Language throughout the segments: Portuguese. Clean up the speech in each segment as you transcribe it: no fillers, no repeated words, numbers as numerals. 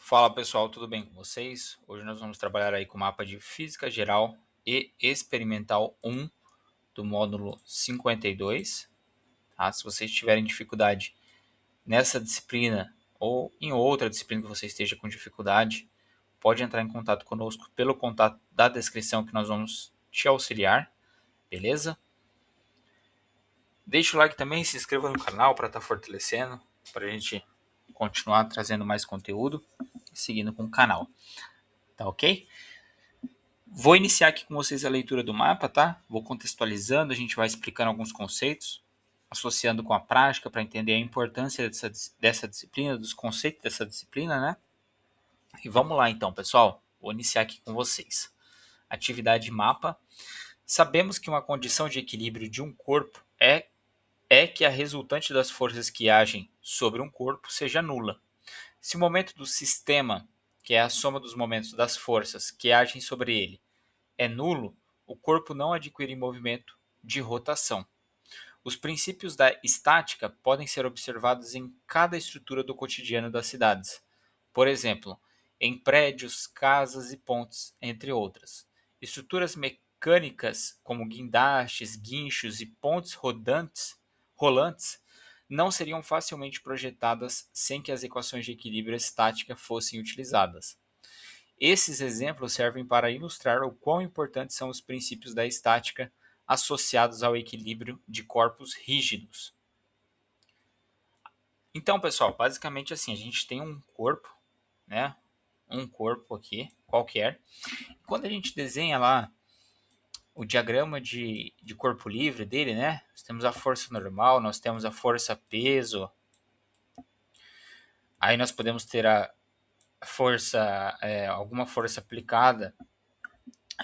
Fala pessoal, tudo bem com vocês? Hoje nós vamos trabalhar aí com o mapa de Física Geral e Experimental 1 do módulo 52. Tá? Se vocês tiverem dificuldade nessa disciplina ou em outra disciplina que você esteja com dificuldade, pode entrar em contato conosco pelo contato da descrição que nós vamos te auxiliar, beleza? Deixe o like também, se inscreva no canal para estar fortalecendo, para a gente continuar trazendo mais conteúdo e seguindo com o canal, tá ok? Vou iniciar aqui com vocês a leitura do mapa, tá? Vou contextualizando, a gente vai explicando alguns conceitos, associando com a prática para entender a importância dessa disciplina, dos conceitos dessa disciplina, né? E vamos lá então, pessoal. Vou iniciar aqui com vocês. Atividade mapa. Sabemos que uma condição de equilíbrio de um corpo é que a resultante das forças que agem sobre um corpo seja nula. Se o momento do sistema, que é a soma dos momentos das forças que agem sobre ele, é nulo, o corpo não adquire movimento de rotação. Os princípios da estática podem ser observados em cada estrutura do cotidiano das cidades. Por exemplo, em prédios, casas e pontes, entre outras. Estruturas mecânicas como guindastes, guinchos e pontes rolantes não seriam facilmente projetadas sem que as equações de equilíbrio estática fossem utilizadas. Esses exemplos servem para ilustrar o quão importantes são os princípios da estática associados ao equilíbrio de corpos rígidos. Então, pessoal, basicamente assim, a gente tem um corpo, né? Um corpo aqui, qualquer. Quando a gente desenha lá o diagrama de corpo livre dele, né? Nós temos a força normal, nós temos a força peso. Aí nós podemos ter a força, alguma força aplicada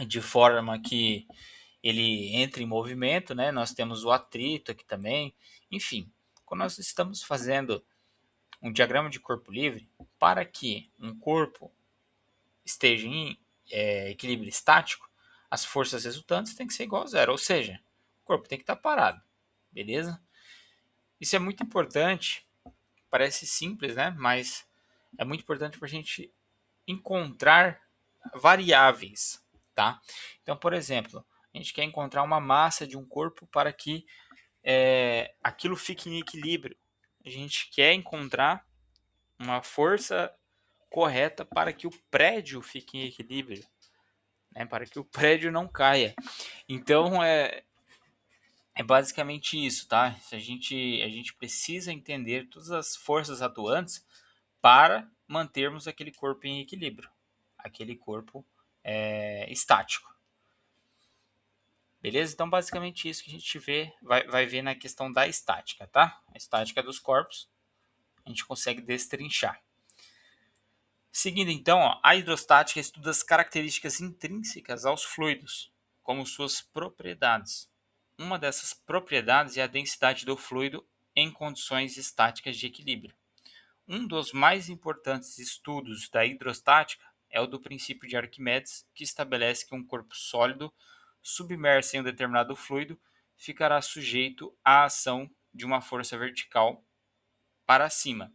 de forma que ele entra em movimento, né? Nós temos o atrito aqui também. Enfim, quando nós estamos fazendo um diagrama de corpo livre, para que um corpo esteja em equilíbrio estático, as forças resultantes têm que ser igual a zero, ou seja, o corpo tem que estar parado, beleza? Isso é muito importante, parece simples, né? Mas é muito importante para a gente encontrar variáveis, tá? Então, por exemplo, a gente quer encontrar uma massa de um corpo para que aquilo fique em equilíbrio. A gente quer encontrar uma força correta para que o prédio fique em equilíbrio, né? Para que o prédio não caia. Então é basicamente isso, tá? A gente precisa entender todas as forças atuantes para mantermos aquele corpo em equilíbrio, aquele corpo estático. Beleza? Então, basicamente isso que a gente vai ver na questão da estática, tá? A estática dos corpos, a gente consegue destrinchar. Seguindo então, a hidrostática estuda as características intrínsecas aos fluidos, como suas propriedades. Uma dessas propriedades é a densidade do fluido em condições estáticas de equilíbrio. Um dos mais importantes estudos da hidrostática é o do princípio de Arquimedes, que estabelece que um corpo sólido submerso em um determinado fluido ficará sujeito à ação de uma força vertical para cima,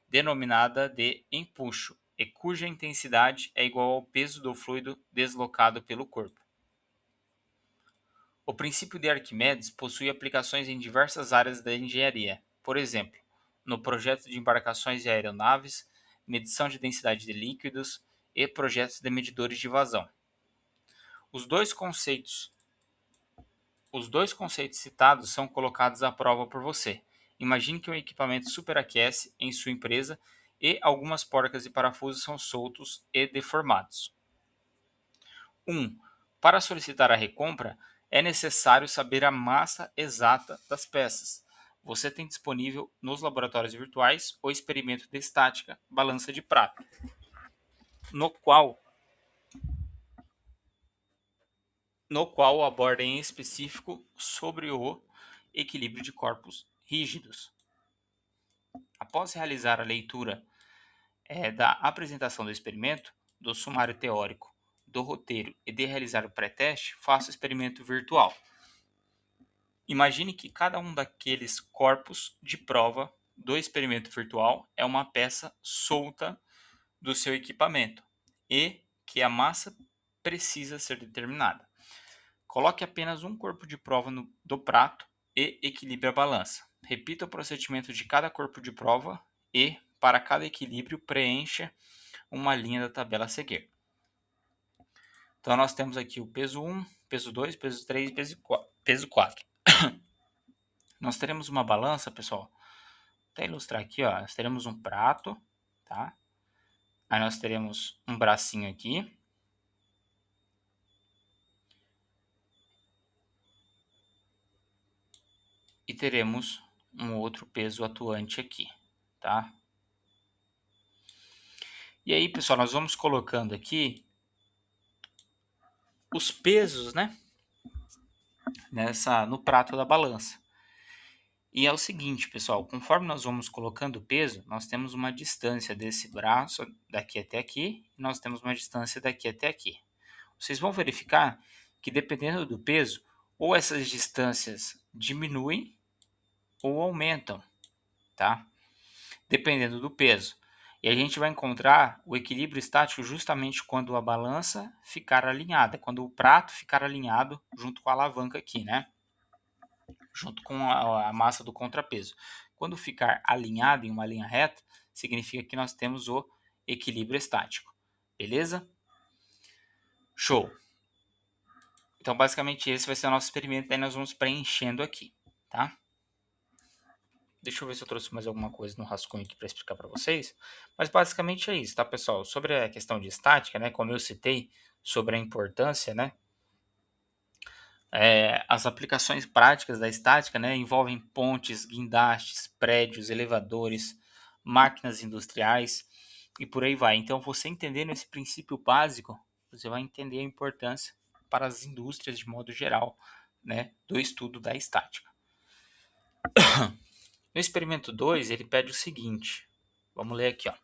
denominada de empuxo, e cuja intensidade é igual ao peso do fluido deslocado pelo corpo. O princípio de Arquimedes possui aplicações em diversas áreas da engenharia, por exemplo, no projeto de embarcações e aeronaves, medição de densidade de líquidos e projetos de medidores de vazão. Os dois conceitos Os dois conceitos citados são colocados à prova por você. Imagine que um equipamento superaquece em sua empresa e algumas porcas e parafusos são soltos e deformados. 1. Para solicitar a recompra, é necessário saber a massa exata das peças. Você tem disponível nos laboratórios virtuais o experimento de estática balança de prata, no qual, aborda em específico sobre o equilíbrio de corpos rígidos. Após realizar a leitura da apresentação do experimento, do sumário teórico, do roteiro e de realizar o pré-teste, faça o experimento virtual. Imagine que cada um daqueles corpos de prova do experimento virtual é uma peça solta do seu equipamento e que a massa precisa ser determinada. Coloque apenas um corpo de prova do prato e equilibre a balança. Repita o procedimento de cada corpo de prova e, para cada equilíbrio, preencha uma linha da tabela a seguir. Então, nós temos aqui o peso 1, peso 2, peso 3 e peso 4. Nós teremos uma balança, pessoal. Para ilustrar aqui, ó, nós teremos um prato, tá? Aí nós teremos um bracinho aqui. E teremos um outro peso atuante aqui, tá? E aí, pessoal, nós vamos colocando aqui os pesos, né? No prato da balança. E é o seguinte, pessoal, conforme nós vamos colocando o peso, nós temos uma distância desse braço daqui até aqui, e nós temos uma distância daqui até aqui. Vocês vão verificar que dependendo do peso, ou essas distâncias diminuem ou aumentam, tá? Dependendo do peso. E a gente vai encontrar o equilíbrio estático justamente quando a balança ficar alinhada, quando o prato ficar alinhado junto com a alavanca aqui, né? Junto com a massa do contrapeso. Quando ficar alinhado em uma linha reta, significa que nós temos o equilíbrio estático. Beleza? Show! Então, basicamente, esse vai ser o nosso experimento. Daí nós vamos preenchendo aqui, tá? Deixa eu ver se eu trouxe mais alguma coisa no rascunho aqui para explicar para vocês. Mas basicamente é isso, tá, pessoal? Sobre a questão de estática, né? Como eu citei sobre a importância, né? As aplicações práticas da estática, né, envolvem pontes, guindastes, prédios, elevadores, máquinas industriais e por aí vai. Então, você entendendo esse princípio básico, você vai entender a importância para as indústrias de modo geral, né, do estudo da estática. No experimento 2, ele pede o seguinte. Vamos ler aqui, ó.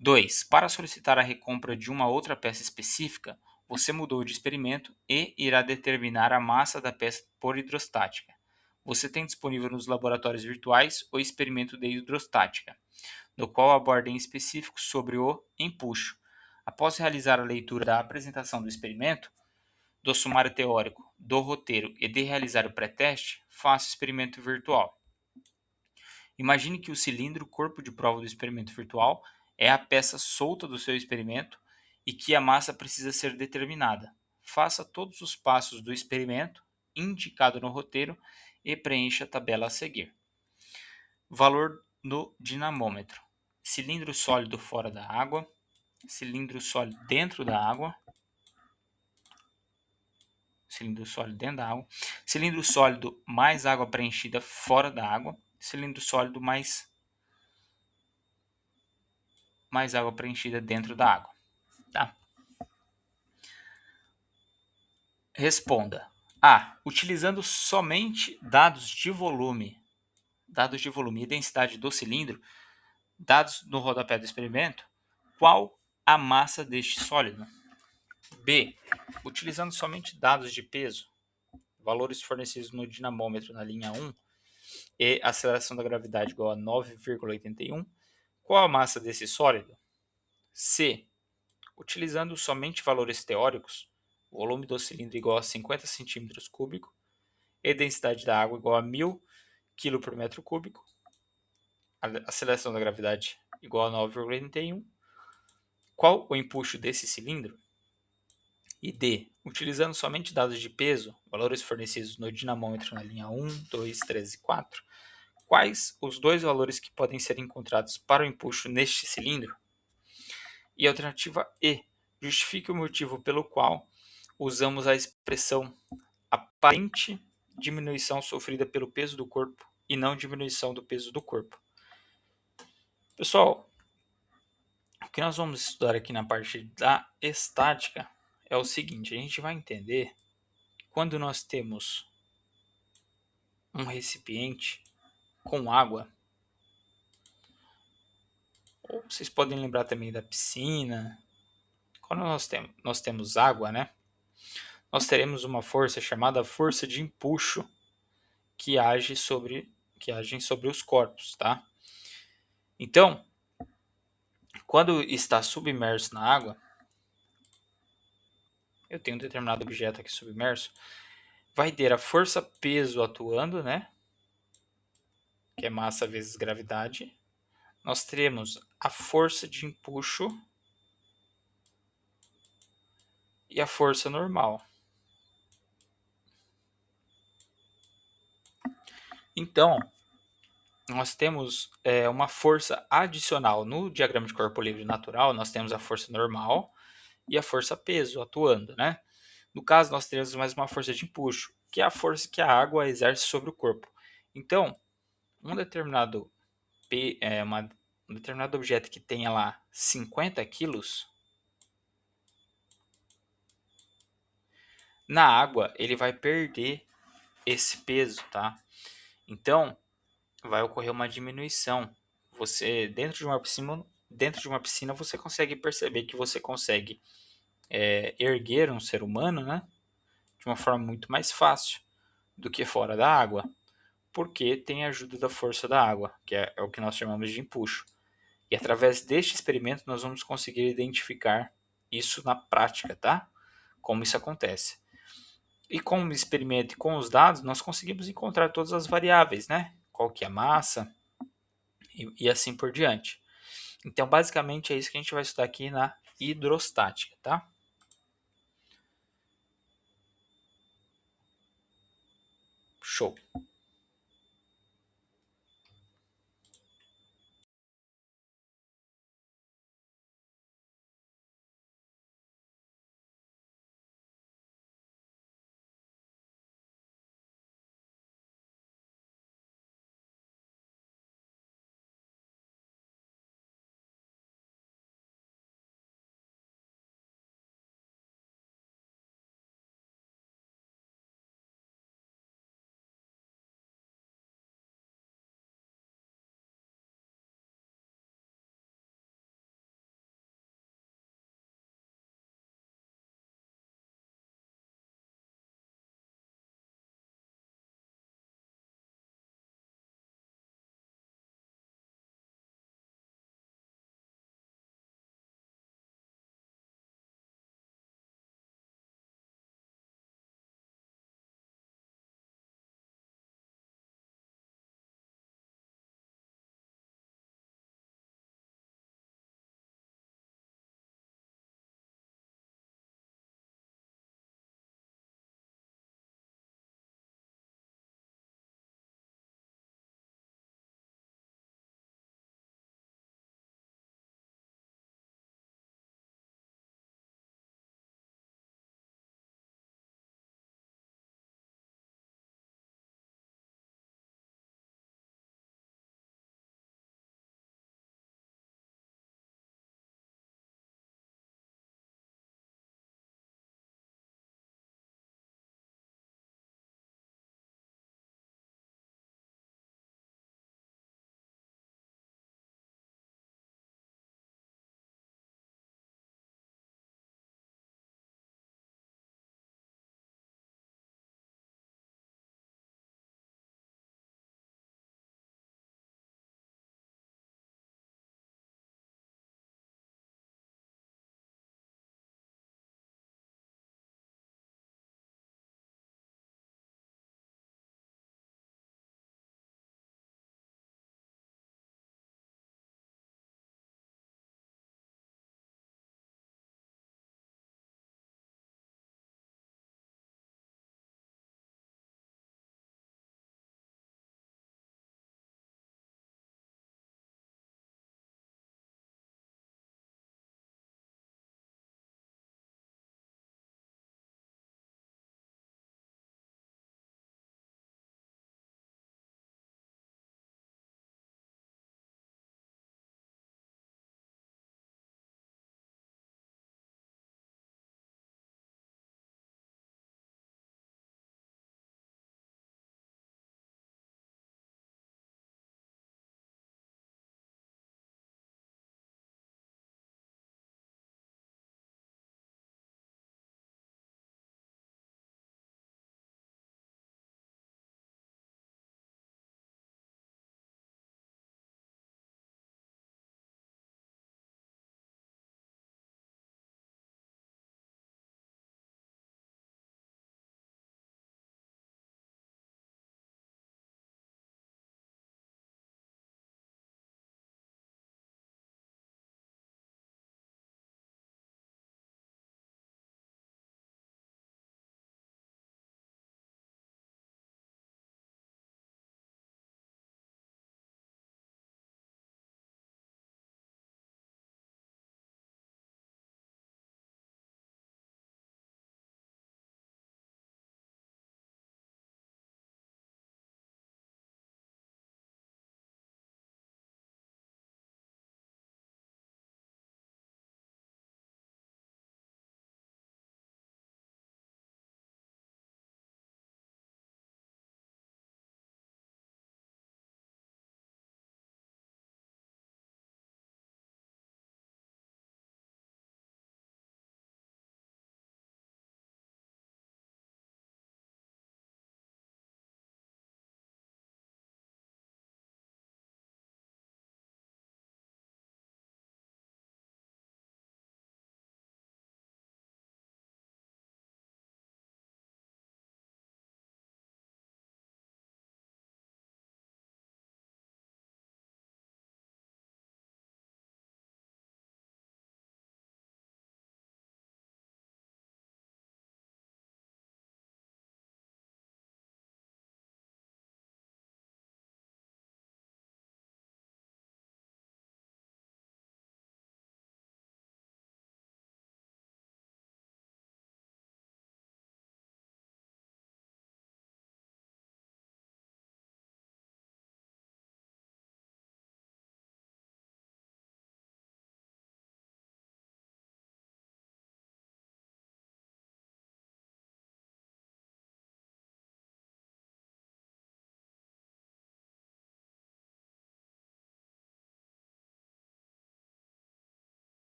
2. Para solicitar a recompra de uma outra peça específica, você mudou de experimento e irá determinar a massa da peça por hidrostática. Você tem disponível nos laboratórios virtuais o experimento de hidrostática, no qual aborda em específico sobre o empuxo. Após realizar a leitura da apresentação do experimento, do sumário teórico, do roteiro e de realizar o pré-teste, faça o experimento virtual. Imagine que o cilindro corpo de prova do experimento virtual é a peça solta do seu experimento e que a massa precisa ser determinada. Faça todos os passos do experimento indicado no roteiro e preencha a tabela a seguir. Valor no dinamômetro: cilindro sólido fora da água, cilindro sólido dentro da água, cilindro sólido dentro da água, cilindro sólido mais água preenchida fora da água, cilindro sólido mais água preenchida dentro da água. Tá? Responda. A. Utilizando somente dados de volume e densidade do cilindro, dados no rodapé do experimento, qual a massa deste sólido? B. Utilizando somente dados de peso, valores fornecidos no dinamômetro na linha 1 e aceleração da gravidade igual a 9,81, qual a massa desse sólido? C. Utilizando somente valores teóricos, volume do cilindro igual a 50 cm3 e densidade da água igual a 1000 kg por metro cúbico, a aceleração da gravidade igual a 9,81, qual o empuxo desse cilindro? E D. Utilizando somente dados de peso, valores fornecidos no dinamômetro na linha 1, 2, 3 e 4, quais os dois valores que podem ser encontrados para o empuxo neste cilindro? E a alternativa E. Justifique o motivo pelo qual usamos a expressão aparente diminuição sofrida pelo peso do corpo e não diminuição do peso do corpo. Pessoal, o que nós vamos estudar aqui na parte da estática é o seguinte: a gente vai entender que quando nós temos um recipiente com água, ou vocês podem lembrar também da piscina, quando nós temos água, né? Nós teremos uma força chamada força de empuxo que agem sobre os corpos, tá? Então, Quando está submerso na água, eu tenho um determinado objeto aqui submerso, vai ter a força-peso atuando, né? Que é massa vezes gravidade. Nós teremos a força de empuxo e a força normal. Então, nós temos uma força adicional. No diagrama de corpo livre natural, nós temos a força normal e a força peso atuando, né? No caso, nós temos mais uma força de empuxo, que é a força que a água exerce sobre o corpo. Então, um determinado, um determinado objeto que tenha lá 50 quilos, na água ele vai perder esse peso, tá? Então, vai ocorrer uma diminuição. Você, dentro de uma piscina você consegue perceber que você consegue erguer um ser humano, né? De uma forma muito mais fácil do que fora da água, porque tem a ajuda da força da água, que é o que nós chamamos de empuxo. E através deste experimento nós vamos conseguir identificar isso na prática, tá? Como isso acontece. E com o experimento e com os dados, nós conseguimos encontrar todas as variáveis, né? Qual que é a massa e assim por diante. Então, basicamente, é isso que a gente vai estudar aqui na hidrostática, tá? Show!